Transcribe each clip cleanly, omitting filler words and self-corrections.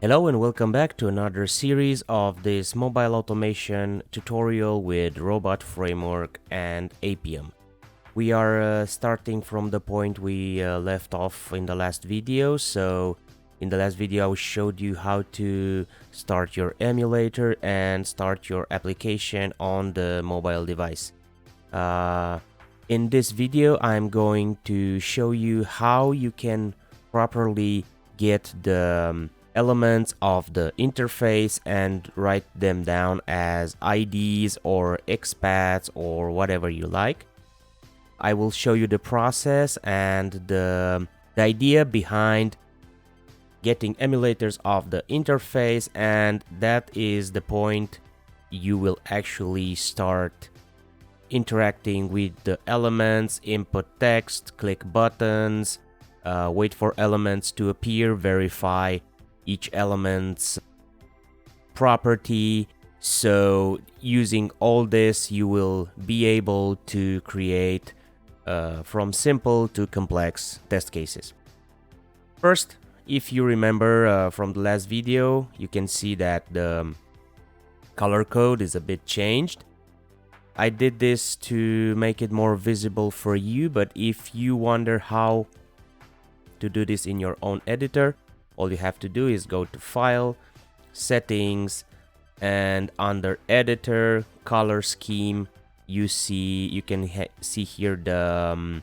Hello and welcome back to another series of this mobile automation tutorial with Robot Framework and Appium. We are starting from the point we left off in the last video. So in the last video I showed you how to start your emulator and start your application on the mobile device. In this video I'm going to show you how you can properly get the elements of the interface and write them down as IDs or xpaths or whatever you like. I will show you the process and the idea behind getting emulators of the interface, and that is the point you will actually start interacting with the elements, input text, click buttons, wait for elements to appear, verify each element's property. So using all this you will be able to create from simple to complex test cases. First, if you remember from the last video, you can see that the color code is a bit changed. I did this to make it more visible for you, but if you wonder how to do this in your own editor, all you have to do is go to File, Settings, and under Editor, Color Scheme, you can see here the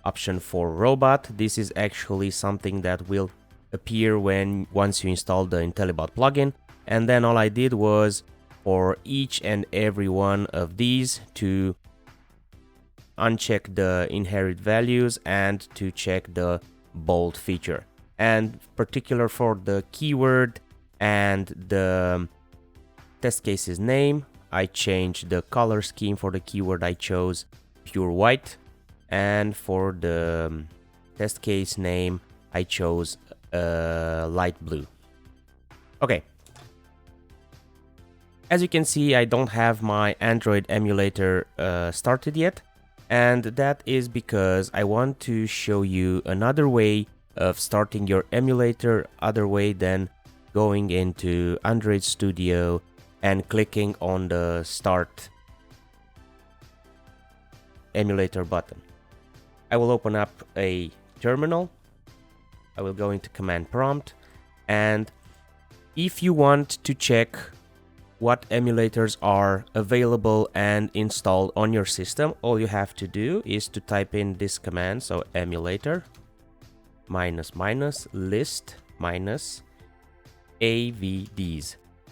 option for Robot. This is actually something that will appear once you install the 𝗹𝗶𝗆𝗀 plugin. And then all I did was for each and every one of these to uncheck the inherit values and to check the bold feature. And particular for the keyword and the test case's name, I changed the color scheme. For the keyword I chose pure white, and for the test case name I chose light blue. Okay, as you can see, I don't have my Android emulator started yet, and that is because I want to show you another way of starting your emulator, other way than going into Android Studio and clicking on the Start Emulator button. I will open up a terminal. I will go into Command Prompt, and if you want to check what emulators are available and installed on your system, all you have to do is to type in this command, so emulator --list -avds.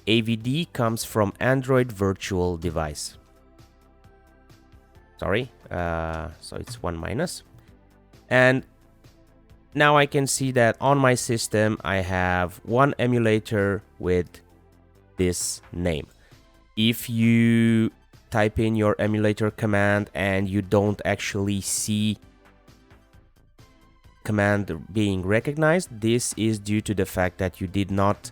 AVD comes from Android Virtual Device. Sorry, so it's one minus. And now I can see that on my system I have one emulator with this name. If you type in your emulator command and you don't actually see command being recognized, this is due to the fact that you did not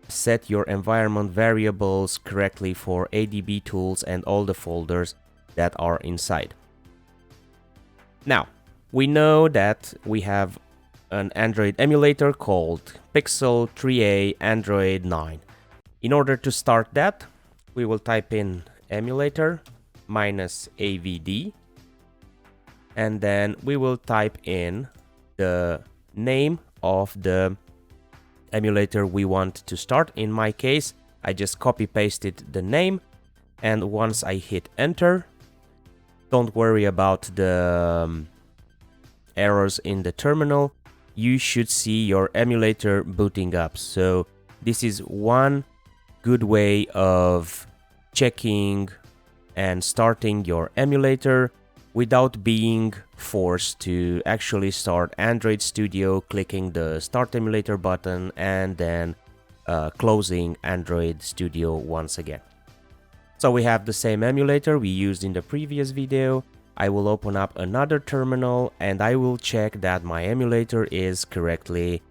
set your environment variables correctly for ADB tools and all the folders that are inside. Now, we know that we have an Android emulator called Pixel 3a Android 9. In order to start that, we will type in emulator -avd, and then we will type in the name of the emulator we want to start. In my case, I just copy pasted the name, and once I hit enter, don't worry about the errors in the terminal. You should see your emulator booting up. So this is one good way of checking and starting your emulator without being forced to actually start Android Studio, clicking the Start Emulator button, and then closing Android Studio once again. So we have the same emulator we used in the previous video. I will open up another terminal and I will check that my emulator is correctly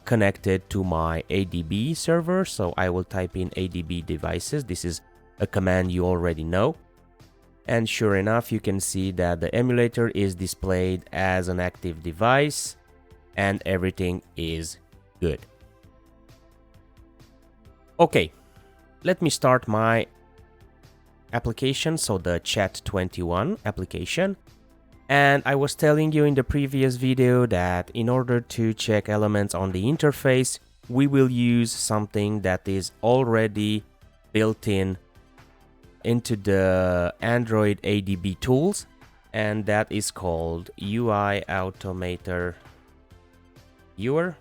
connected to my ADB server. So I will type in ADB devices. This is a command you already know. And sure enough, you can see that the emulator is displayed as an active device and everything is good. Okay, let me start my application, so the Chat21 application. And I was telling you in the previous video that in order to check elements on the interface, we will use something that is already built into the Android ADB tools, and that is called Uiautomatorviewer.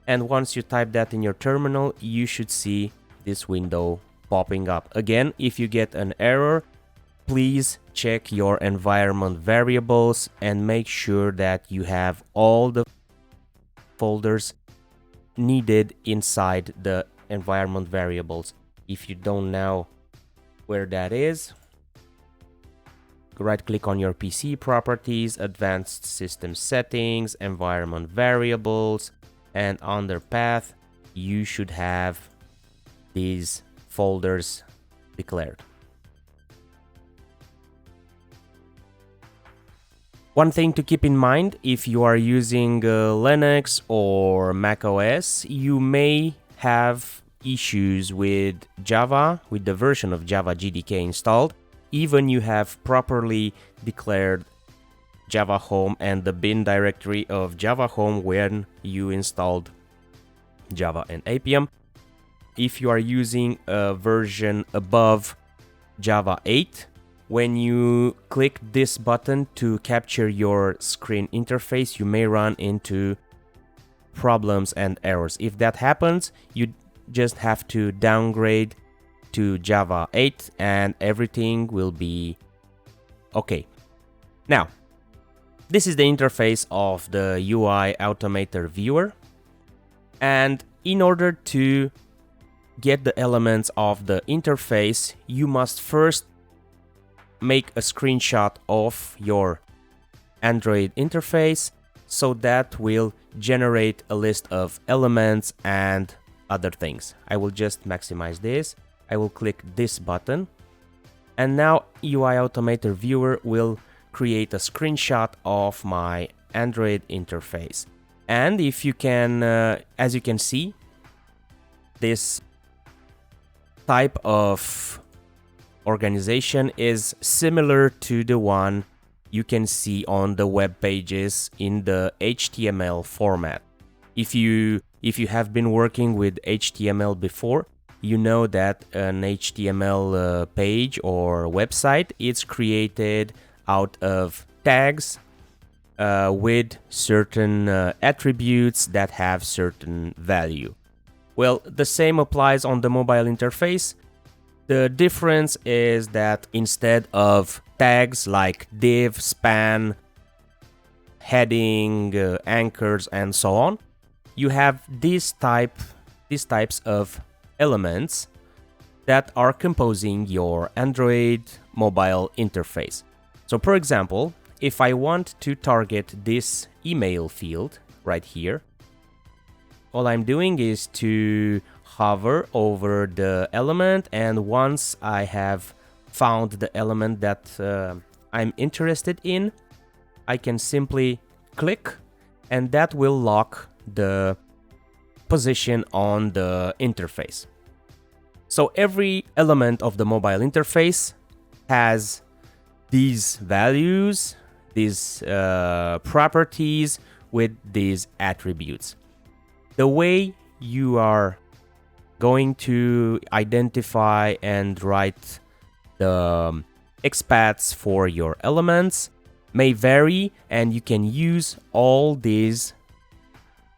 And once you type that in your terminal, you should see this window popping up. Again, if you get an error, please check your environment variables and make sure that you have all the folders needed inside the environment variables. If you don't know where that is, right click on your PC properties, advanced system settings, environment variables, and under path you should have these folders declared. One thing to keep in mind, if you are using Linux or Mac OS, you may have issues with Java, with the version of Java JDK installed, even you have properly declared Java Home and the bin directory of Java Home when you installed Java and Appium. If you are using a version above Java 8, when you click this button to capture your screen interface, you may run into problems and errors. If that happens, you just have to downgrade to Java 8 and everything will be okay. Now, this is the interface of the Uiautomatorviewer, and in order to get the elements of the interface, you must first make a screenshot of your Android interface, so that will generate a list of elements and other things. I will just maximize this. I will click this button, and now Uiautomatorviewer will create a screenshot of my Android interface. And if you can, as you can see, this type of organization is similar to the one you can see on the web pages in the HTML format. If you have been working with HTML before, you know that an HTML page or website is created out of tags with certain attributes that have certain value. Well, the same applies on the mobile interface. The difference is that instead of tags like div, span, heading, anchors, and so on, you have these types of elements that are composing your Android mobile interface. So for example, if I want to target this email field right here, all I'm doing is to hover over the element, and once I have found the element that I'm interested in, I can simply click, and that will lock the position on the interface. So every element of the mobile interface has these values, these properties with these attributes. The way you are going to identify and write the XPaths for your elements may vary, and you can use all these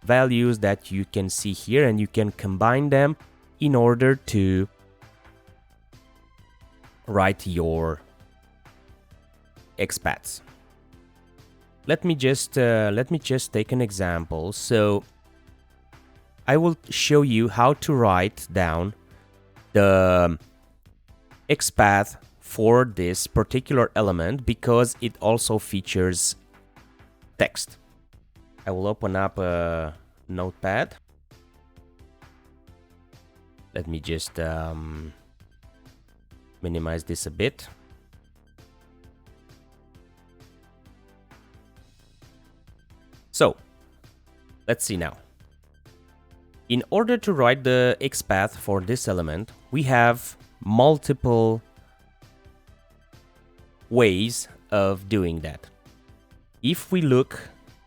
values that you can see here, and you can combine them in order to write your XPaths. Let me just take an example. So I will show you how to write down the XPath for this particular element, because it also features text. I will open up a notepad. Let me just minimize this a bit. So let's see now. In order to write the XPath for this element, we have multiple ways of doing that. If we look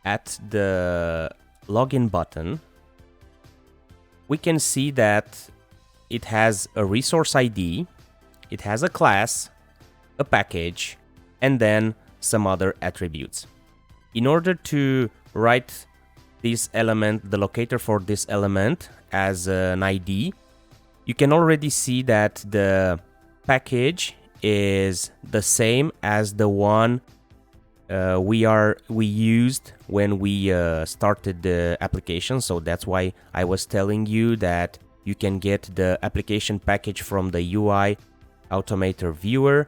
at the login button, we can see that it has a resource ID, it has a class, a package, and then some other attributes. In order to write this element, the locator for this element as an ID, you can already see that the package is the same as the one we used when we started the application. So that's why I was telling you that you can get the application package from the Uiautomatorviewer,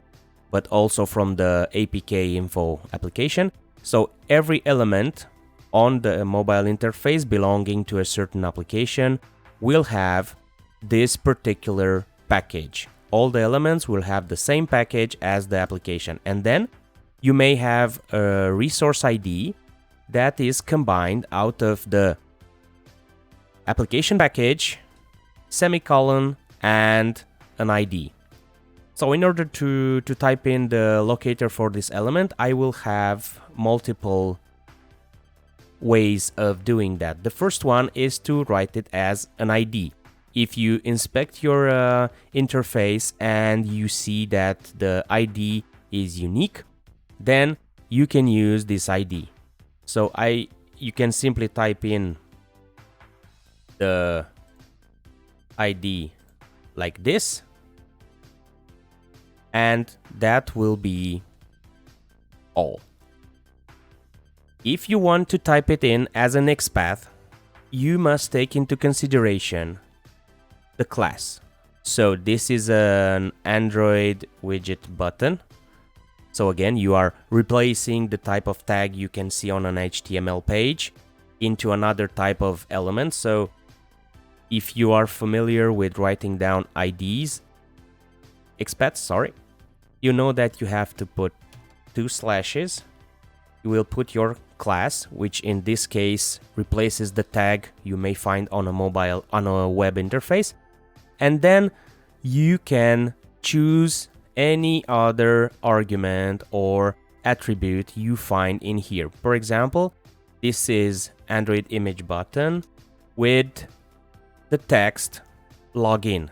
but also from the 𝗵𝗵𝗆𝗆 application. So every element on the mobile interface belonging to a certain application will have this particular package. All the elements will have the same package as the application. And then you may have a resource ID that is combined out of the application package, semicolon, and an ID. So in order to type in the locator for this element, I will have multiple ways of doing that. The first one is to write it as an ID. If you inspect your interface and you see that the ID is unique, then you can use this ID. So you can simply type in the ID like this, and that will be all. If you want to type it in as an XPath, you must take into consideration the class. So this is an Android widget button. So again, you are replacing the type of tag you can see on an HTML page into another type of element. So if you are familiar with writing down IDs, XPaths, sorry, you know that you have to put 2 slashes. You will put your class, which in this case replaces the tag you may find on a web interface, and then you can choose any other argument or attribute you find in here. For example, this is Android image button with the text login.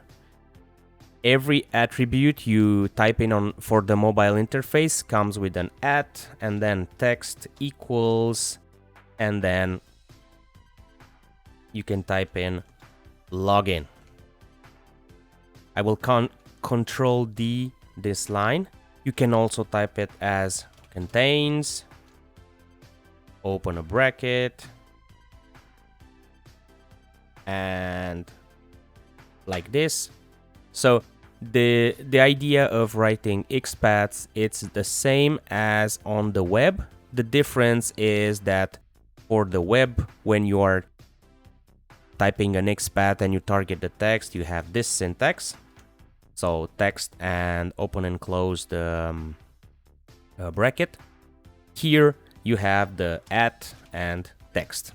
Every attribute you type in for the mobile interface comes with an @ and then text equals, and then you can type in login. I will Control D this line. You can also type it as contains, open a bracket, and like this. So the idea of writing XPaths, it's the same as on the web. The difference is that for the web, when you are typing an XPath and you target the text, you have this syntax. So text and open and close the bracket. Here you have the @ and text.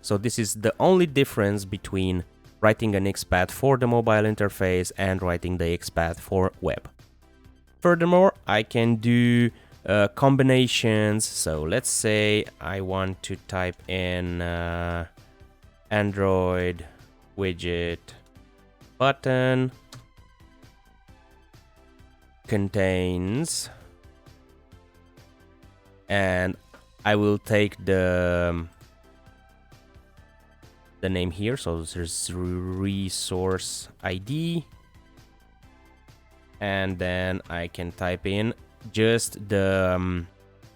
So this is the only difference between writing an XPath for the mobile interface and writing the XPath for web. Furthermore, I can do combinations. So let's say I want to type in Android widget button contains, and I will take the name here. So there's resource ID, and then I can type in just the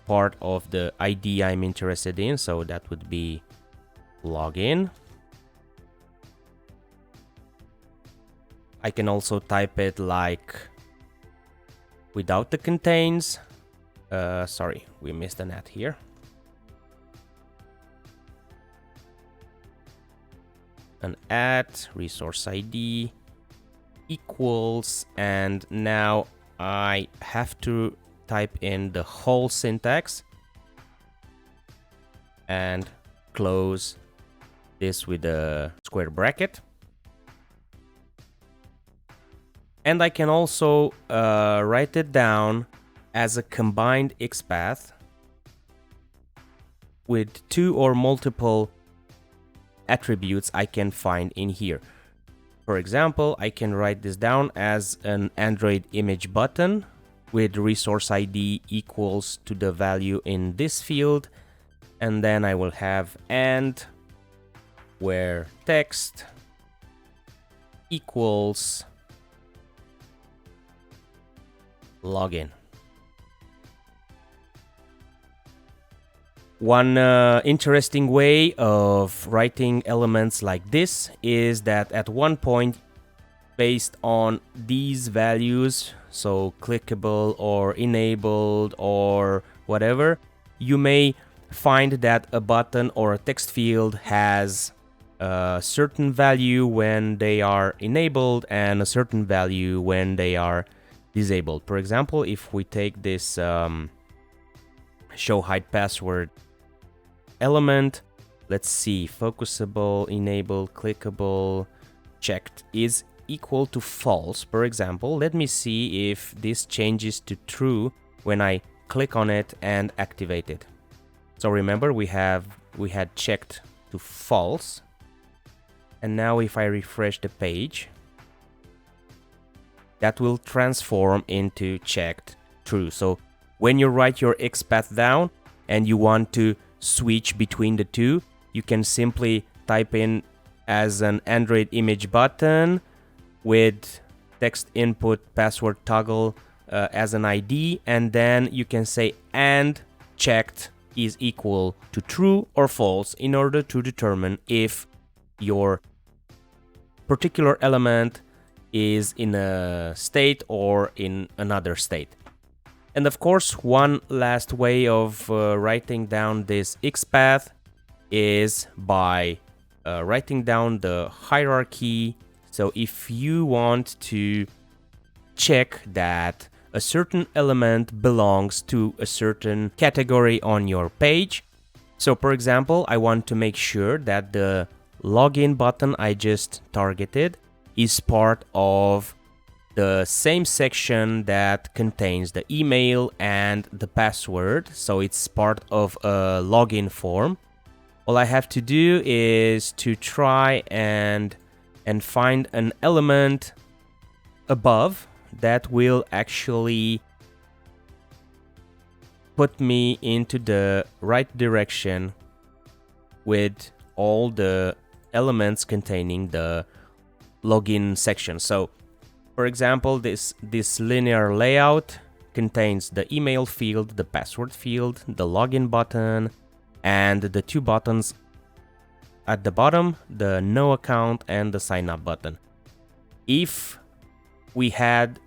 part of the ID I'm interested in. So that would be login. I can also type it like without the contains. Sorry, we missed an @ here. An @ resource ID equals, and now I have to type in the whole syntax and close this with a square bracket. And I can also write it down as a combined XPath with two or multiple attributes I can find in here. For example, I can write this down as an Android image button with resource ID equals to the value in this field, and then I will have and where text equals login. One interesting way of writing elements like this is that at one point, based on these values, so clickable or enabled or whatever, you may find that a button or a text field has a certain value when they are enabled and a certain value when they are disabled. For example, if we take this show hide password element, let's see, focusable, enabled, clickable, checked is equal to false. For example, let me see if this changes to true when I click on it and activate it. So remember, we had checked to false, and now if I refresh the page, that will transform into checked true. So when you write your XPath down and you want to switch between the two, you can simply type in as an Android image button with text input password toggle as an ID, and then you can say and checked is equal to true or false in order to determine if your particular element is in a state or in another state. And of course, one last way of writing down this XPath is by writing down the hierarchy. So if you want to check that a certain element belongs to a certain category on your page, so for example, I want to make sure that the login button I just targeted is part of the same section that contains the email and the password, so it's part of a login form. All I have to do is to try and find an element above that will actually put me into the right direction with all the elements containing the login section. So for example, this linear layout contains the email field, the password field, the login button, and the two buttons at the bottom, the no account and the sign up button. If we have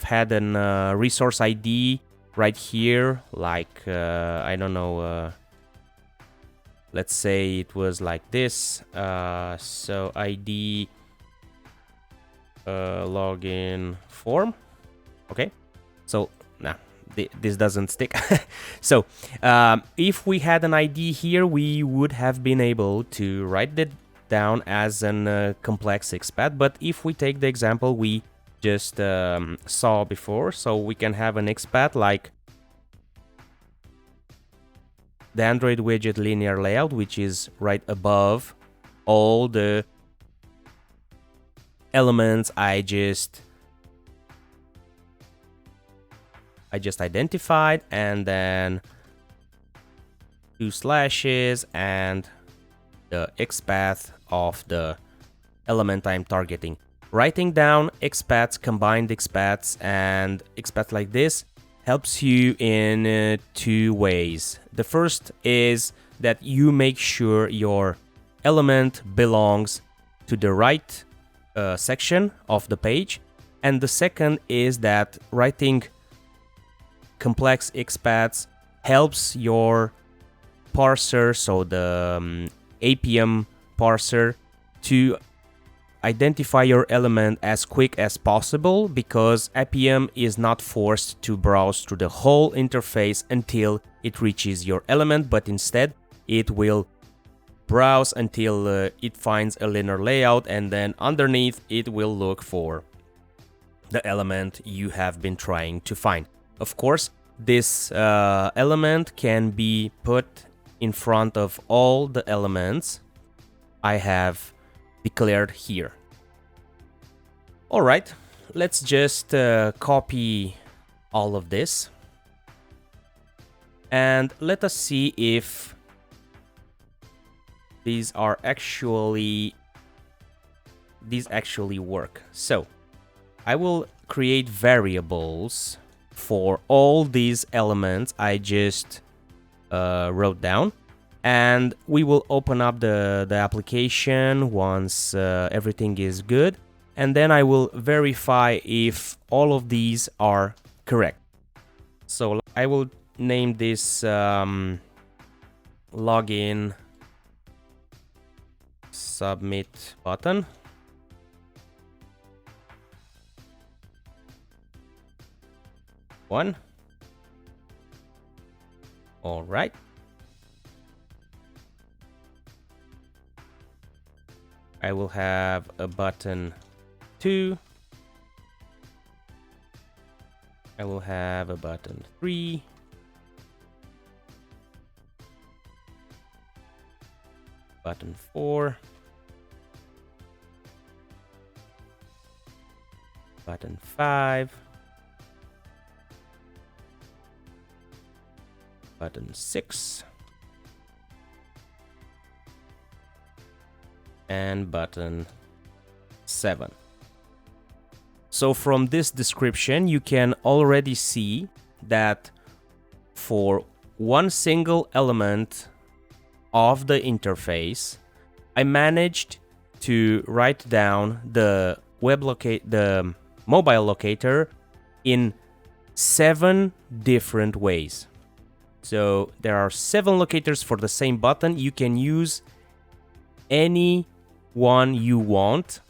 had an resource ID right here, like I don't know, let's say it was like this, so ID login form. Okay, so now this doesn't stick. So if we had an ID here, we would have been able to write it down as an complex XPath. But if we take the example we just saw before, so we can have an XPath like the Android widget linear layout, which is right above all the elements I just identified, and then 2 slashes and the XPath of the element I'm targeting. Writing down XPaths, combined XPaths, and XPath like this helps you in two ways. The first is that you make sure your element belongs to the right section of the page, and the second is that writing complex XPaths helps your parser, so the Appium parser, to identify your element as quick as possible, because Appium is not forced to browse through the whole interface until it reaches your element, but instead it will browse until it finds a linear layout, and then underneath it will look for the element you have been trying to find. Of course, this element can be put in front of all the elements I have declared here. Alright, let's just copy all of this and let us see if these actually work. So I will create variables for all these elements I just wrote down, and we will open up the application once everything is good, and then I will verify if all of these are correct. So I will name this login submit button. One. All right. I will have a button 2. I will have a button 3. Button 4. Button 5. Button 6. And button 7. So from this description, you can already see that for one single element of the interface, I managed to write down the mobile locator in 7 different ways. So there are 7 locators for the same button. You can use any one you want.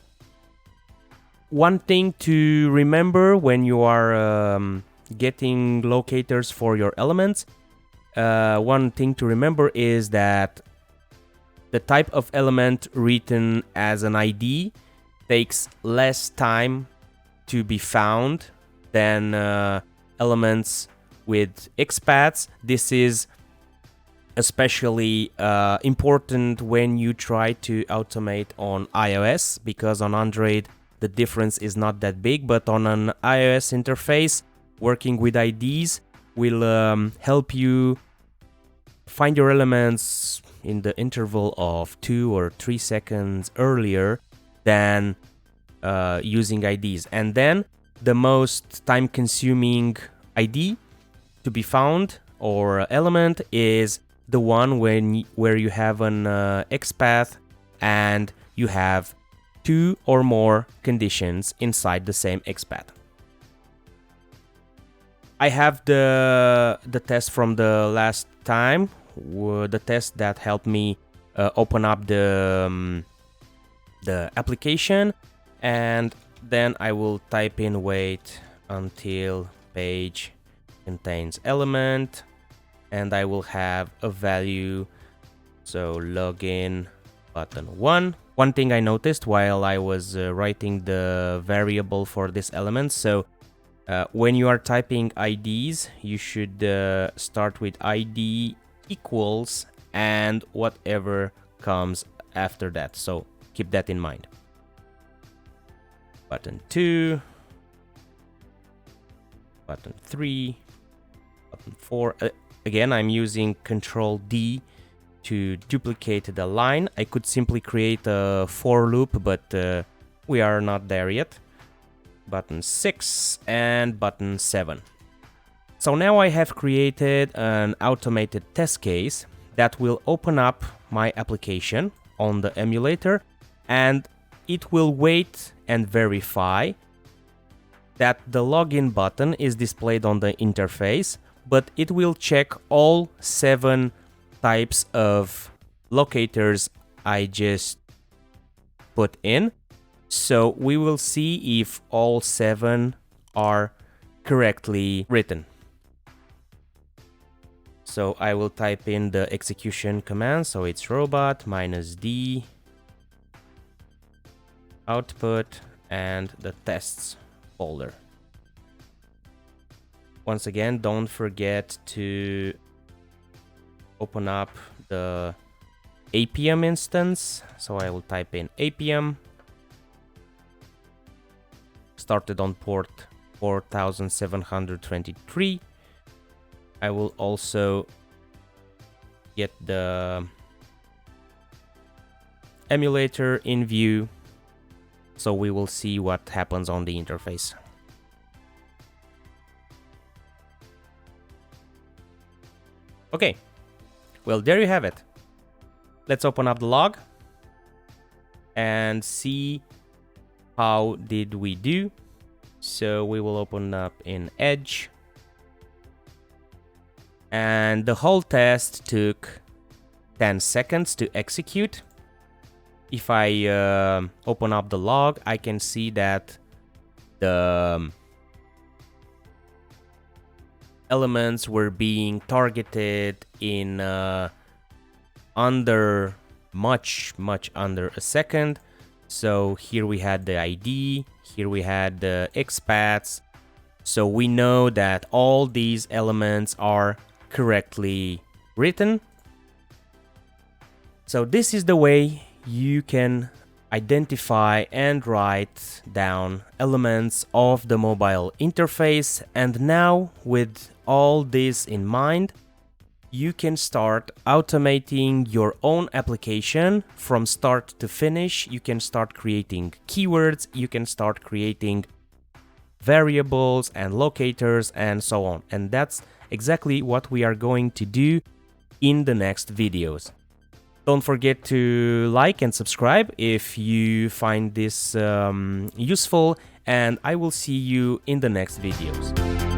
One thing to remember when you are getting locators for your elements, one thing to remember is that the type of element written as an ID takes less time to be found than elements with xpaths. This is especially important when you try to automate on iOS, because on Android the difference is not that big, but on an iOS interface, working with IDs will help you find your elements in the interval of 2 or 3 seconds earlier than using IDs. And then the most time-consuming ID to be found or element is the one where you have an xpath and you have 2 or more conditions inside the same xpath. I have the test from the last time, the test that helped me open up the application, and then I will type in wait until page contains element, and I will have a value, so login button 1. One thing I noticed while I was writing the variable for this element, so when you are typing IDs, you should start with ID equals and whatever comes after that, so keep that in mind. Button 2, button 3, button 4. Again, I'm using Control D to duplicate the line. I could simply create a for loop, but we are not there yet. Button 6 and button 7. So now I have created an automated test case that will open up my application on the emulator, and it will wait and verify that the login button is displayed on the interface, but it will check all 7 types of locators I just put in. So we will see if all 7 are correctly written. So I will type in the execution command. So it's robot -d output and the tests folder. Once again, don't forget to open up the Appium instance. So I will type in Appium. Started on port 4723. I will also get the emulator in view, so we will see what happens on the interface. Okay, well, there you have it. Let's open up the log and see how did we do. So we will open up in Edge, and the whole test took 10 seconds to execute. If I open up the log, I can see that the elements were being targeted in under much under a second. So here we had the ID, here we had the xpaths. So we know that all these elements are correctly written. So this is the way you can identify and write down elements of the mobile interface. And now, with all this in mind, you can start automating your own application from start to finish. You can start creating keywords, you can start creating variables and locators and so on. And that's exactly what we are going to do in the next videos. Don't forget to like and subscribe if you find this useful, and I will see you in the next videos.